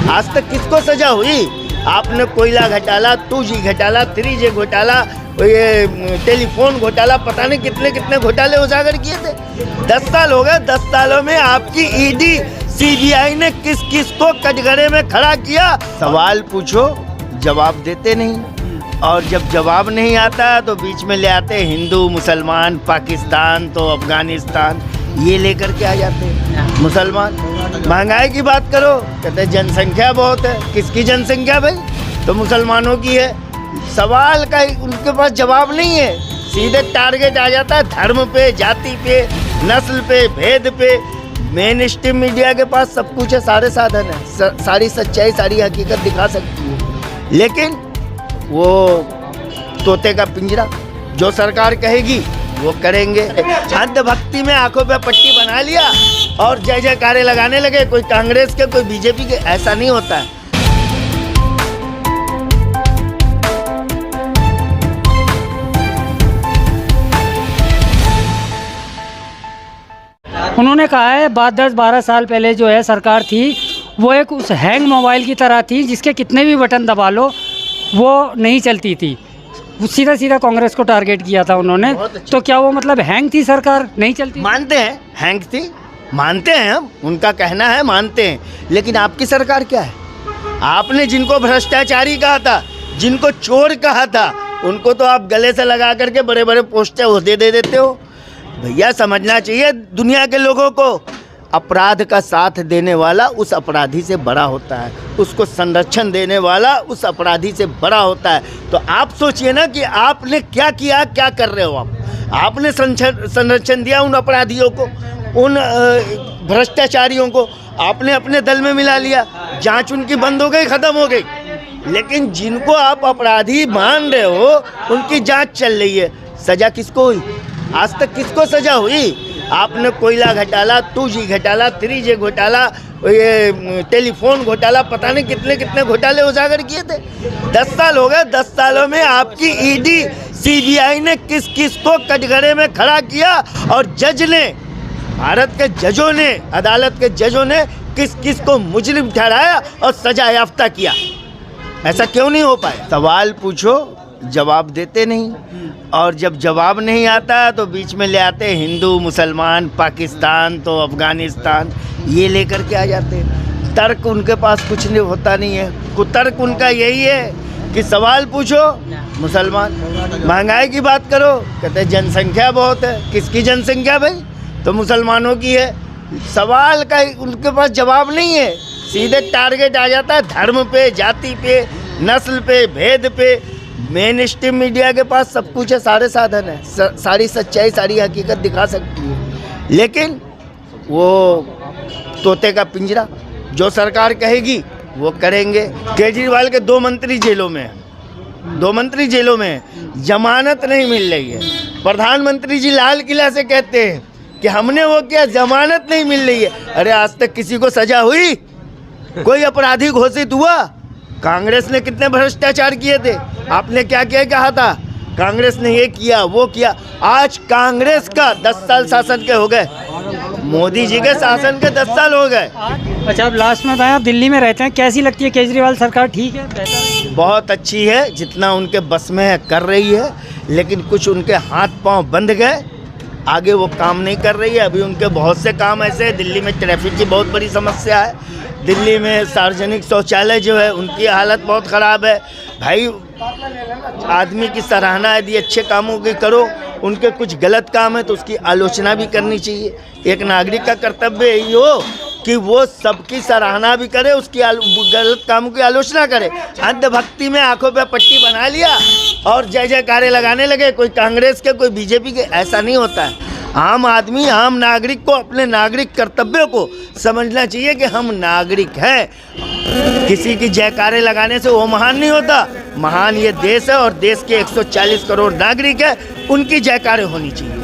आज तक किसको सजा हुई? आपने कोयला घोटाला, 2G घोटाला, 3G घोटाला, ये टेलीफोन घोटाला, पता नहीं कितने कितने घोटाले उजागर किए थे। 10 साल हो गए। 10 सालों में आपकी ईडी CBI ने किस किस को कटघरे में खड़ा किया? सवाल पूछो, जवाब देते नहीं, और जब जवाब नहीं आता तो बीच में ले आते हिंदू, मुसलमान, पाकिस्तान तो अफगानिस्तान, ये लेकर के आ जाते हैं। मुसलमान महंगाई की बात करो, कहते जनसंख्या बहुत है। किसकी जनसंख्या भाई? तो मुसलमानों की है। सवाल का उनके पास जवाब नहीं है, सीधे टारगेट आ जाता है धर्म पे, जाति पे, नस्ल पे, भेद पे। मेन स्ट्रीम मीडिया के पास सब कुछ है, सारे साधन है, सारी सच्चाई, सारी हकीकत दिखा सकती है, लेकिन वो तोते का पिंजरा, जो सरकार कहेगी वो करेंगे। अंधभक्ति में आंखों पे पट्टी बना लिया और जय जयकारे लगाने लगे, कोई कांग्रेस के, कोई बीजेपी के। ऐसा नहीं होता है। उन्होंने कहा है बात 10-12 साल पहले जो है सरकार थी वो एक उस हैंग मोबाइल की तरह थी जिसके कितने भी बटन दबा लो वो नहीं चलती थी। सीधा सीधा कांग्रेस को टारगेट किया था उन्होंने। तो क्या वो मतलब हैंग थी सरकार, नहीं चलती? मानते हैं हैंग थी, मानते हैं हम, उनका कहना है, मानते हैं, लेकिन आपकी सरकार क्या है? आपने जिनको भ्रष्टाचारी कहा था, जिनको चोर कहा था, उनको तो आप गले से लगा करके बड़े बड़े पोस्टर ओहदे दे देते हो। भैया समझना चाहिए दुनिया के लोगों को, अपराध का साथ देने वाला उस अपराधी से बड़ा होता है, उसको संरक्षण देने वाला उस अपराधी से बड़ा होता है। तो आप सोचिए ना कि आपने क्या किया, क्या कर रहे हो आप। आपने संरक्षण दिया उन अपराधियों को, उन भ्रष्टाचारियों को, आपने अपने दल में मिला लिया, जांच उनकी बंद हो गई, ख़त्म हो गई। लेकिन जिनको आप अपराधी मान रहे हो उनकी जांच चल रही है, सज़ा किसको हुई? आज तक किसको सजा हुई? आपने कोयला घोटाला, 2G घोटाला, 3G घोटाला, ये टेलीफोन घोटाला, पता नहीं कितने कितने घोटाले उजागर किए थे। 10 साल हो गए। 10 सालों में आपकी ईडी CBI ने किस किस को कटघरे में खड़ा किया, और जज ने, भारत के जजों ने, अदालत के जजों ने किस किस को मुजरिम ठहराया और सजा याफ्ता किया। ऐसा क्यों नहीं हो पाया? सवाल पूछो, जवाब देते नहीं, और जब जवाब नहीं आता तो बीच में ले आते हिंदू, मुसलमान, पाकिस्तान तो अफगानिस्तान, ये लेकर के आ जाते हैं। तर्क उनके पास कुछ नहीं होता नहीं है। कुतर्क उनका यही है कि सवाल पूछो, मुसलमान महंगाई की बात करो, कहते जनसंख्या बहुत है। किसकी जनसंख्या भाई? तो मुसलमानों की है। सवाल का उनके पास जवाब नहीं है, सीधे टारगेट आ जाता है धर्म पे, जाति पे, नस्ल पे, भेद पे। मेन स्ट्रीम मीडिया के पास सब कुछ है, सारे साधन है, सारी सच्चाई, सारी हकीकत दिखा सकती है, लेकिन वो तोते का पिंजरा, जो सरकार कहेगी वो करेंगे। केजरीवाल के 2 मंत्री जेलों में हैं, 2 मंत्री जेलों में हैं, जमानत नहीं मिल रही है। प्रधानमंत्री जी लाल किला से कहते हैं कि हमने वो किया, जमानत नहीं मिल रही है। अरे आज तक किसी को सजा हुई? कोई अपराधी घोषित हुआ? कांग्रेस ने कितने भ्रष्टाचार किए थे, आपने क्या क्या कहा था? कांग्रेस ने ये किया, वो किया। आज कांग्रेस का 10 साल शासन के हो गए, मोदी जी के शासन के 10 साल हो गए। अच्छा, अब लास्ट में बताएं, आप दिल्ली में रहते हैं, कैसी लगती है केजरीवाल सरकार? ठीक है, बेहतर? बहुत अच्छी है, जितना उनके बस में है कर रही है, लेकिन कुछ उनके हाथ पांव बंध गए, आगे वो काम नहीं कर रही है। अभी उनके बहुत से काम ऐसे हैं। दिल्ली में ट्रैफिक की बहुत बड़ी समस्या है, दिल्ली में सार्वजनिक शौचालय जो है उनकी हालत बहुत ख़राब है। भाई आदमी की सराहना यदि अच्छे कामों की करो, उनके कुछ गलत काम है तो उसकी आलोचना भी करनी चाहिए। एक नागरिक का कर्तव्य यही हो कि वो सबकी सराहना भी करे, उसकी गलत कामों की आलोचना करे। अंधभक्ति में आंखों पे पट्टी बना लिया और जय जयकारे लगाने लगे, कोई कांग्रेस के, कोई बीजेपी के। ऐसा नहीं होता है। आम आदमी, आम नागरिक को अपने नागरिक कर्तव्यों को समझना चाहिए कि हम नागरिक हैं। किसी की जयकारे लगाने से वो महान नहीं होता। महान ये देश है और देश के 140 करोड़ नागरिक है, उनकी जयकारे होनी चाहिए।